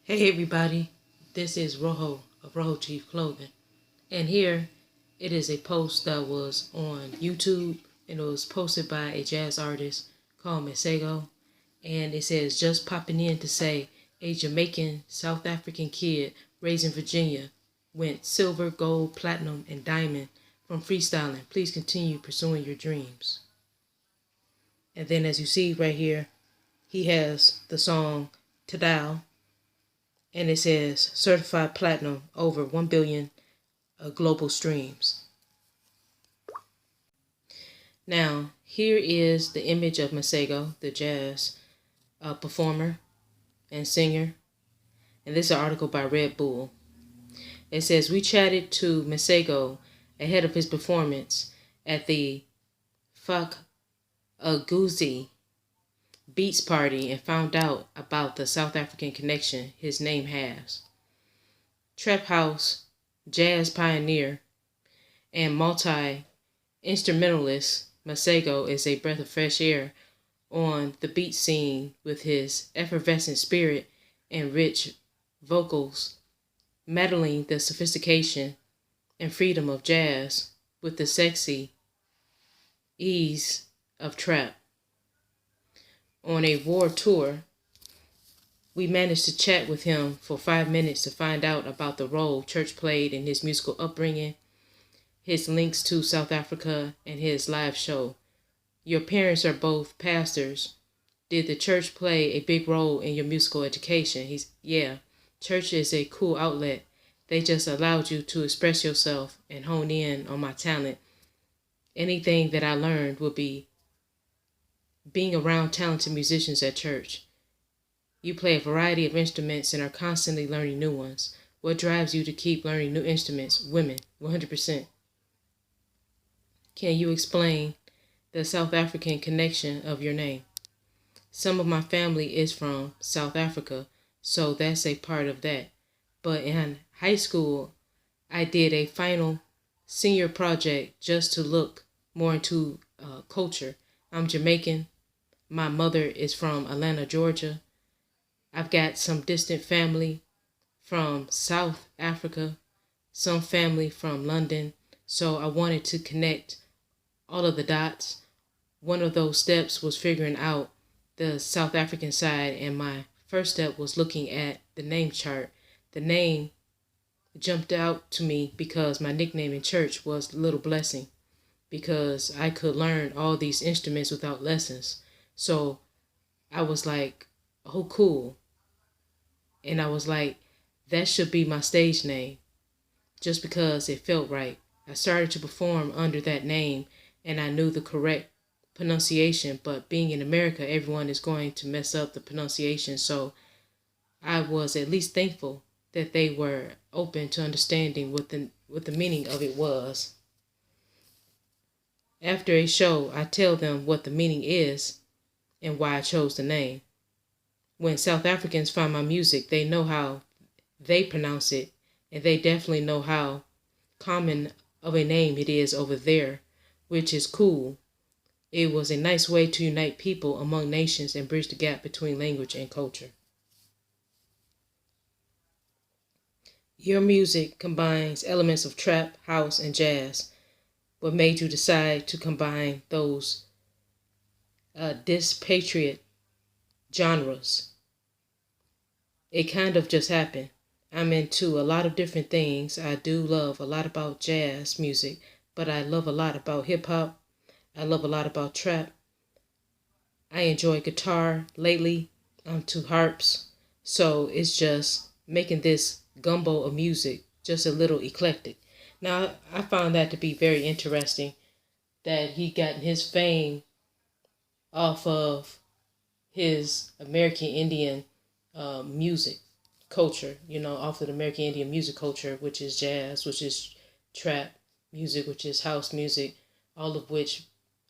Hey everybody, this is Rojo of Rojo Chief Clothing, and here it is a post that was on YouTube, and it was posted by a jazz artist called Masego, and it says, just popping in to say, a Jamaican South African kid raised in Virginia went silver, gold, platinum, and diamond from freestyling. Please continue pursuing your dreams. And then as you see right here, he has the song Tadal, and it says certified platinum, over 1 billion global streams. Now, here is the image of Masego, the jazz performer and singer. And this is an article by Red Bull. It says, we chatted to Masego ahead of his performance at the Fuck Aguzi Beats party and found out about the South African connection his name has. Trap house, jazz pioneer, and multi-instrumentalist, Masego is a breath of fresh air on the beat scene with his effervescent spirit and rich vocals, meddling the sophistication and freedom of jazz with the sexy ease of trap. On a war tour, we managed to chat with him for 5 minutes to find out about the role church played in his musical upbringing, his links to South Africa, and his live show. Your parents are both pastors. Did the church play a big role in your musical education? Yeah, church is a cool outlet. They just allowed you to express yourself and hone in on my talent. Anything that I learned would be being around talented musicians at church. You play a variety of instruments and are constantly learning new ones. What drives you to keep learning new instruments? Women, 100%. Can you explain the South African connection of your name? Some of my family is from South Africa, so that's a part of that. But in high school, I did a final senior project just to look more into culture. I'm Jamaican. My mother is from Atlanta, Georgia. I've got some distant family from South Africa, some family from London. So I wanted to connect all of the dots. One of those steps was figuring out the South African side, and my first step was looking at the name chart. The name jumped out to me because my nickname in church was Little Blessing, because I could learn all these instruments without lessons. So I was like, oh, cool. And I was like, that should be my stage name, just because it felt right. I started to perform under that name, and I knew the correct pronunciation, but being in America, everyone is going to mess up the pronunciation. So I was at least thankful that they were open to understanding what the meaning of it was. After a show, I tell them what the meaning is and why I chose the name. When South Africans find my music, they know how they pronounce it, and they definitely know how common of a name it is over there, which is cool. It was a nice way to unite people among nations and bridge the gap between language and culture. Your music combines elements of trap, house, and jazz. What made you decide to combine those dispatriot genres? It kind of just happened. I'm into a lot of different things. I do love a lot about jazz music, but I love a lot about hip hop. I love a lot about trap. I enjoy guitar. Lately, I'm to harps. So it's just making this gumbo of music just a little eclectic. Now, I found that to be very interesting, that he got his fame off of his American Indian music culture, off of the American Indian music culture, which is jazz, which is trap music, which is house music, all of which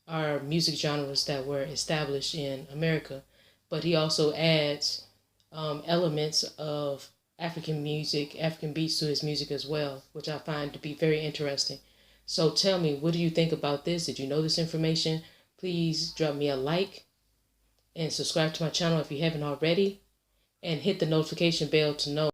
are music genres that were established in America. But he also adds elements of African music, African beats to his music as well, which I find to be very interesting. So tell me, what do you think about this? Did you know this information? Please drop me a like and subscribe to my channel if you haven't already. and hit the notification bell to know